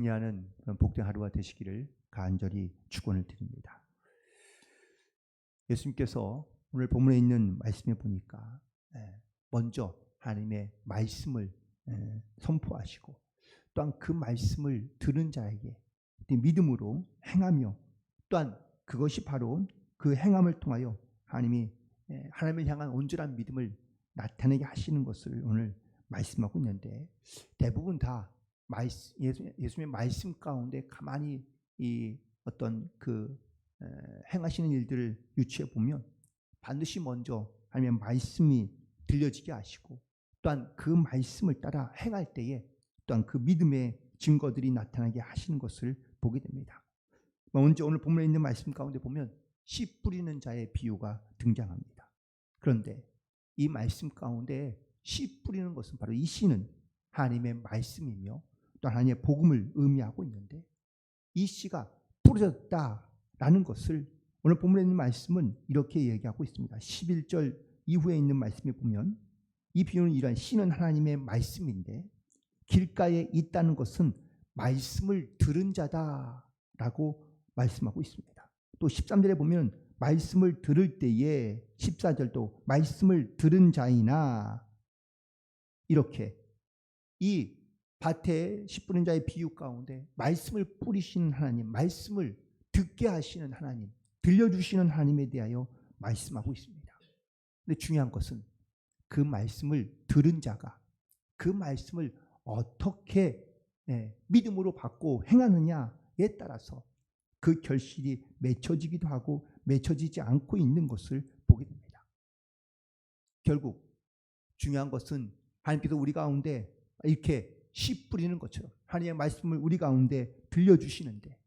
승리하는 그런 복된 하루가 되시기를 간절히 축원을 드립니다. 예수님께서 오늘 본문에 있는 말씀에 보니까 먼저 하나님의 말씀을 선포하시고 또한 그 말씀을 들은 자에게 믿음으로 행하며 또한 그것이 바로 그 행함을 통하여 하나님을 향한 온전한 믿음을 나타내게 하시는 것을 오늘 말씀하고 있는데, 대부분 다 예수님의 말씀 가운데 가만히 이 어떤 행하시는 일들을 유추해 보면 반드시 먼저 하나님의 말씀이 들려지게 하시고 또한 그 말씀을 따라 행할 때에 또한 그 믿음의 증거들이 나타나게 하시는 것을 보게 됩니다. 먼저 오늘 본문에 있는 말씀 가운데 보면 씨 뿌리는 자의 비유가 등장합니다. 그런데 이 말씀 가운데 씨 뿌리는 것은 바로 이 씨는 하나님의 말씀이며 또 하나님의 복음을 의미하고 있는데, 이 씨가 뿌려졌다라는 것을 오늘 본문에 있는 말씀은 이렇게 얘기하고 있습니다. 11절 이후에 있는 말씀에 보면 이 비유는 이러한 씨는 하나님의 말씀인데 길가에 있다는 것은 말씀을 들은 자다라고 말씀하고 있습니다. 또 13절에 보면 말씀을 들을 때에 14절도 말씀을 들은 자이나, 이렇게 이 밭에 씨 뿌린 자의 비유 가운데 말씀을 뿌리시는 하나님, 말씀을 듣게 하시는 하나님, 들려주시는 하나님에 대하여 말씀하고 있습니다. 근데 중요한 것은 그 말씀을 들은 자가 그 말씀을 어떻게 믿음으로 받고 행하느냐에 따라서 그 결실이 맺혀지기도 하고 맺혀지지 않고 있는 것을 보게 됩니다. 결국 중요한 것은 하나님께서 우리 가운데 이렇게 씨 뿌리는 것처럼 하나님의 말씀을 우리 가운데 들려주시는데,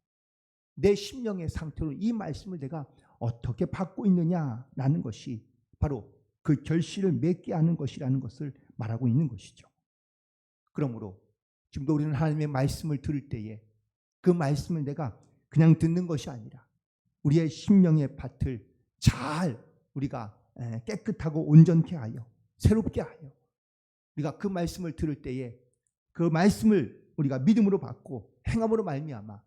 내 심령의 상태로 이 말씀을 내가 어떻게 받고 있느냐라는 것이 바로 그 결실을 맺게 하는 것이라는 것을 말하고 있는 것이죠. 그러므로 지금도 우리는 하나님의 말씀을 들을 때에 그 말씀을 내가 그냥 듣는 것이 아니라 우리의 심령의 밭을 잘 우리가 깨끗하고 온전케 하여 새롭게 하여 우리가 그 말씀을 들을 때에 그 말씀을 우리가 믿음으로 받고 행함으로 말미암아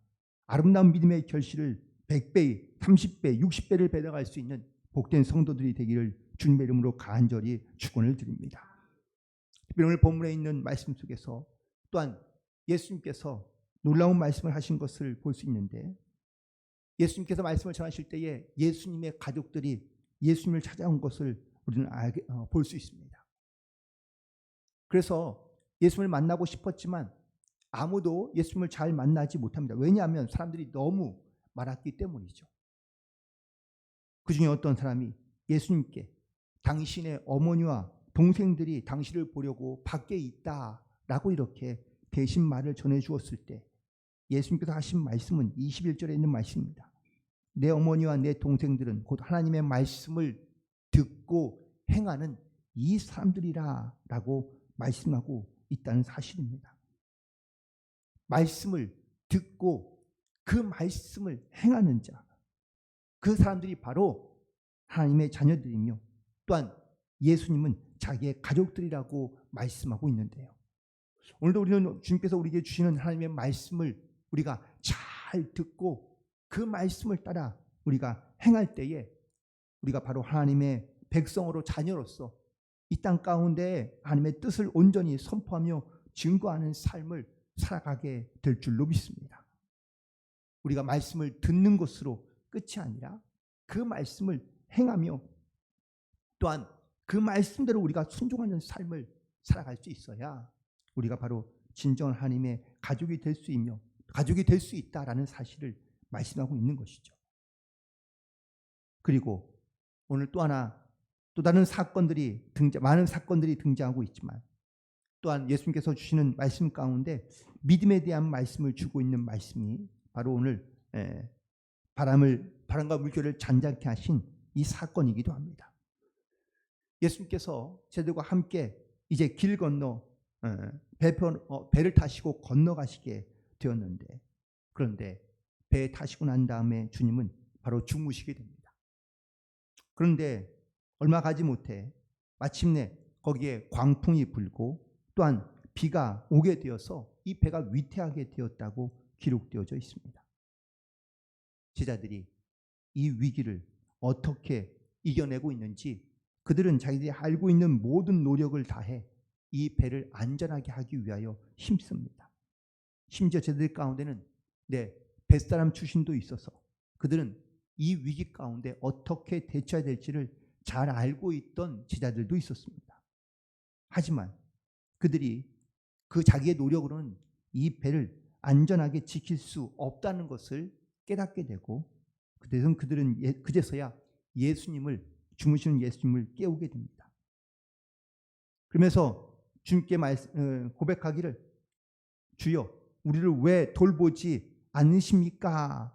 아름다운 믿음의 결실을 100배, 30배, 60배를 배당할 수 있는 복된 성도들이 되기를 주님의 이름으로 간절히 축원을 드립니다. 특별히 오늘 본문에 있는 말씀 속에서 또한 예수님께서 놀라운 말씀을 하신 것을 볼 수 있는데, 예수님께서 말씀을 전하실 때에 예수님의 가족들이 예수님을 찾아온 것을 우리는 볼 수 있습니다. 그래서 예수님을 만나고 싶었지만 아무도 예수님을 잘 만나지 못합니다. 왜냐하면 사람들이 너무 많았기 때문이죠. 그 중에 어떤 사람이 예수님께 당신의 어머니와 동생들이 당신을 보려고 밖에 있다라고 이렇게 대신 말을 전해 주었을 때 예수님께서 하신 말씀은 21절에 있는 말씀입니다. 내 어머니와 내 동생들은 곧 하나님의 말씀을 듣고 행하는 이 사람들이라 라고 말씀하고 있다는 사실입니다. 말씀을 듣고 그 말씀을 행하는 자, 그 사람들이 바로 하나님의 자녀들이며 또한 예수님은 자기의 가족들이라고 말씀하고 있는데요. 오늘도 우리는 주님께서 우리에게 주시는 하나님의 말씀을 우리가 잘 듣고 그 말씀을 따라 우리가 행할 때에 우리가 바로 하나님의 백성으로 자녀로서 이 땅 가운데 하나님의 뜻을 온전히 선포하며 증거하는 삶을 살아가게 될 줄로 믿습니다. 우리가 말씀을 듣는 것으로 끝이 아니라 그 말씀을 행하며 또한 그 말씀대로 우리가 순종하는 삶을 살아갈 수 있어야 우리가 바로 진정한 하나님의 가족이 될 수 있다라는 사실을 말씀하고 있는 것이죠. 그리고 오늘 또 다른 많은 사건들이 등장하고 있지만 또한 예수님께서 주시는 말씀 가운데 믿음에 대한 말씀을 주고 있는 말씀이 바로 오늘 바람과 물결을 잔잔케 하신 이 사건이기도 합니다. 예수님께서 제자들과 함께 이제 길 건너 배를 타시고 건너가시게 되었는데, 그런데 배에 타시고 난 다음에 주님은 바로 주무시게 됩니다. 그런데 얼마 가지 못해 마침내 거기에 광풍이 불고 또한 비가 오게 되어서 이 배가 위태하게 되었다고 기록되어져 있습니다. 제자들이 이 위기를 어떻게 이겨내고 있는지 그들은 자기들이 알고 있는 모든 노력을 다해 이 배를 안전하게 하기 위하여 힘씁니다. 심지어 제자들 가운데는 뱃사람 출신도 있어서 그들은 이 위기 가운데 어떻게 대처해야 될지를 잘 알고 있던 제자들도 있었습니다. 하지만 그들이 그 자기의 노력으로는 이 배를 안전하게 지킬 수 없다는 것을 깨닫게 되고 그들은 그제서야 주무시는 예수님을 깨우게 됩니다. 그러면서 주님께 고백하기를 주여 우리를 왜 돌보지 않으십니까?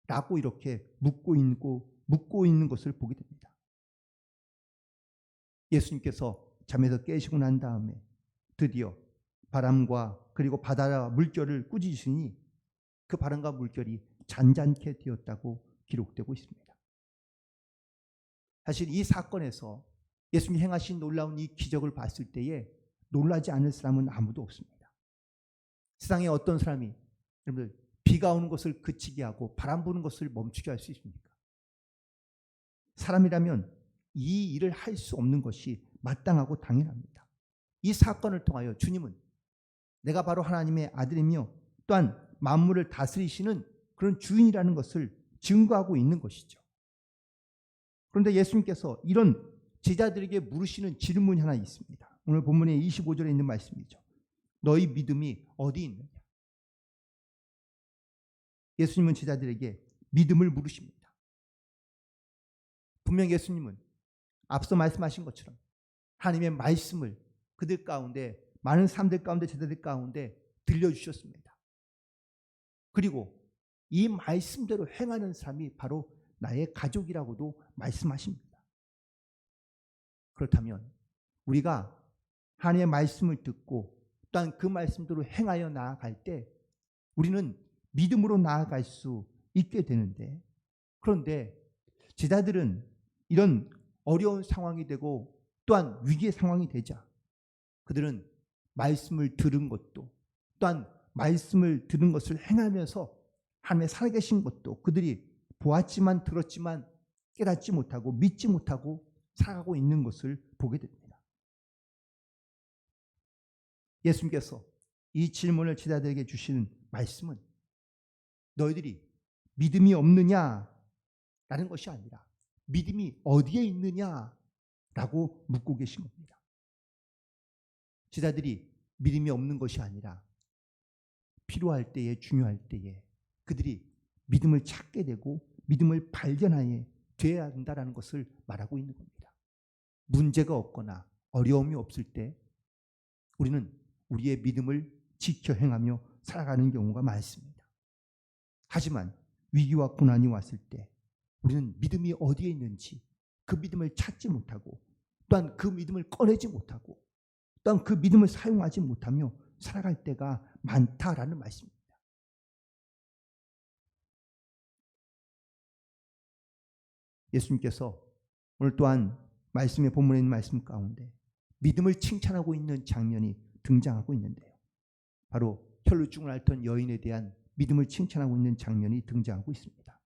라고 이렇게 묻고 있는 것을 보게 됩니다. 예수님께서 잠에서 깨시고 난 다음에 드디어 바람과 그리고 바다와 물결을 꾸짖으시니 그 바람과 물결이 잔잔케 되었다고 기록되고 있습니다. 사실 이 사건에서 예수님이 행하신 놀라운 이 기적을 봤을 때에 놀라지 않을 사람은 아무도 없습니다. 세상에 어떤 사람이 여러분들 비가 오는 것을 그치게 하고 바람 부는 것을 멈추게 할 수 있습니까? 사람이라면 이 일을 할 수 없는 것이 마땅하고 당연합니다. 이 사건을 통하여 주님은 내가 바로 하나님의 아들이며 또한 만물을 다스리시는 그런 주인이라는 것을 증거하고 있는 것이죠. 그런데 예수님께서 이런 제자들에게 물으시는 질문이 하나 있습니다. 오늘 본문의 25절에 있는 말씀이죠. 너희 믿음이 어디 있느냐? 예수님은 제자들에게 믿음을 물으십니다. 분명 예수님은 앞서 말씀하신 것처럼 하나님의 말씀을 그들 가운데 많은 사람들 가운데 제자들 가운데 들려주셨습니다. 그리고 이 말씀대로 행하는 사람이 바로 나의 가족이라고도 말씀하십니다. 그렇다면 우리가 하나님의 말씀을 듣고 또한 그 말씀대로 행하여 나아갈 때 우리는 믿음으로 나아갈 수 있게 되는데, 그런데 제자들은 이런 어려운 상황이 되고 또한 위기의 상황이 되자 그들은 말씀을 들은 것도 또한 말씀을 들은 것을 행하면서 하나님의 살아계신 것도 그들이 보았지만 들었지만 깨닫지 못하고 믿지 못하고 살아가고 있는 것을 보게 됩니다. 예수님께서 이 질문을 제자들에게 주시는 말씀은 너희들이 믿음이 없느냐라는 것이 아니라 믿음이 어디에 있느냐라고 묻고 계신 겁니다. 제자들이 믿음이 없는 것이 아니라 필요할 때에 중요할 때에 그들이 믿음을 찾게 되고 믿음을 발견하여 돼야 한다는 것을 말하고 있는 겁니다. 문제가 없거나 어려움이 없을 때 우리는 우리의 믿음을 지켜 행하며 살아가는 경우가 많습니다. 하지만 위기와 고난이 왔을 때 우리는 믿음이 어디에 있는지 그 믿음을 찾지 못하고 또한 그 믿음을 꺼내지 못하고 또한 그 믿음을 사용하지 못하며 살아갈 때가 많다라는 말씀입니다. 예수님께서 오늘 또한 말씀의 본문에 있는 말씀 가운데 믿음을 칭찬하고 있는 장면이 등장하고 있는데요. 바로 혈루증을 앓던 여인에 대한 믿음을 칭찬하고 있는 장면이 등장하고 있습니다.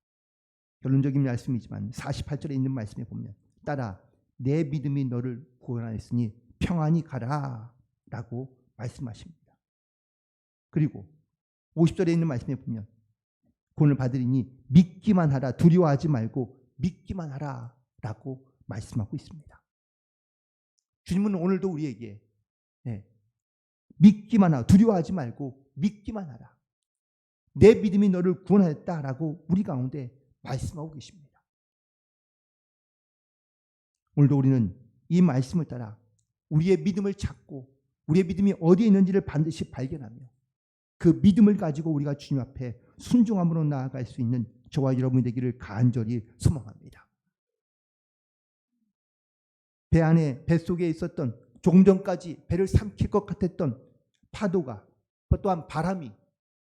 결론적인 말씀이지만 48절에 있는 말씀에 보면 따라 내 믿음이 너를 구원하였으니 평안히 가라 라고 말씀하십니다. 그리고 50절에 있는 말씀에 보면 구원을 받으리니 믿기만 하라, 두려워하지 말고 믿기만 하라 라고 말씀하고 있습니다. 주님은 오늘도 우리에게 믿기만 하라, 두려워하지 말고 믿기만 하라, 내 믿음이 너를 구원하였다라고 우리 가운데 말씀하고 계십니다. 오늘도 우리는 이 말씀을 따라 우리의 믿음을 찾고 우리의 믿음이 어디에 있는지를 반드시 발견하며 그 믿음을 가지고 우리가 주님 앞에 순종함으로 나아갈 수 있는 저와 여러분이 되기를 간절히 소망합니다. 배 안에, 뱃속에 있었던 조금 전까지 배를 삼킬 것 같았던 파도가, 또한 바람이,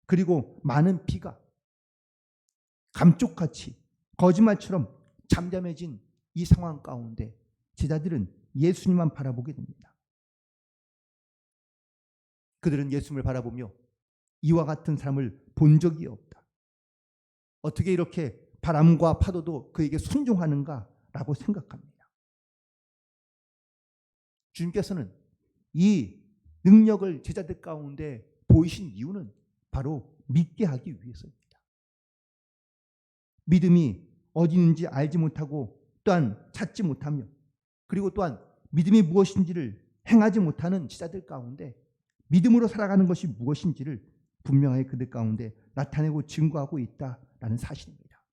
그리고 많은 비가 감쪽같이 거짓말처럼 잠잠해진 이 상황 가운데 제자들은 예수님만 바라보게 됩니다. 그들은 예수님을 바라보며 이와 같은 사람을 본 적이 없다. 어떻게 이렇게 바람과 파도도 그에게 순종하는가라고 생각합니다. 주님께서는 이 능력을 제자들 가운데 보이신 이유는 바로 믿게 하기 위해서입니다. 믿음이 어디 있는지 알지 못하고 또한 찾지 못하며 그리고 또한 믿음이 무엇인지를 행하지 못하는 제자들 가운데 믿음으로 살아가는 것이 무엇인지를 분명하게 그들 가운데 나타내고 증거하고 있다라는 사실입니다.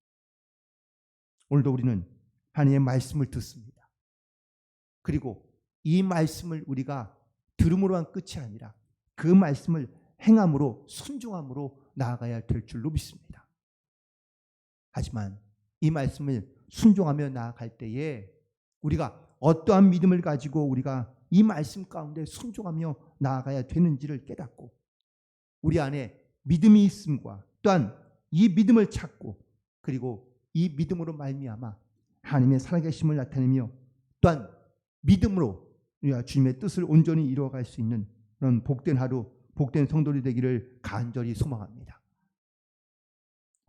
오늘도 우리는 하나님의 말씀을 듣습니다. 그리고 이 말씀을 우리가 들음으로만 끝이 아니라 그 말씀을 행함으로 순종함으로 나아가야 될 줄로 믿습니다. 하지만 이 말씀을 순종하며 나아갈 때에 우리가 어떠한 믿음을 가지고 우리가 이 말씀 가운데 순종하며 나아가야 되는지를 깨닫고 우리 안에 믿음이 있음과 또한 이 믿음을 찾고 그리고 이 믿음으로 말미암아 하나님의 살아계심을 나타내며 또한 믿음으로 우리가 주님의 뜻을 온전히 이루어갈 수 있는 그런 복된 하루, 복된 성도들이 되기를 간절히 소망합니다.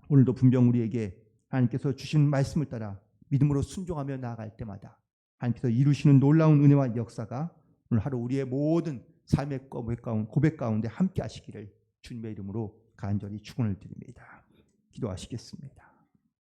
오늘도 분명 우리에게 하나님께서 주신 말씀을 따라 믿음으로 순종하며 나아갈 때마다 하나님께서 이루시는 놀라운 은혜와 역사가 오늘 하루 우리의 모든 삶의 고백 가운데 함께 하시기를 주님의 이름으로 간절히 축원을 드립니다. 기도하시겠습니다.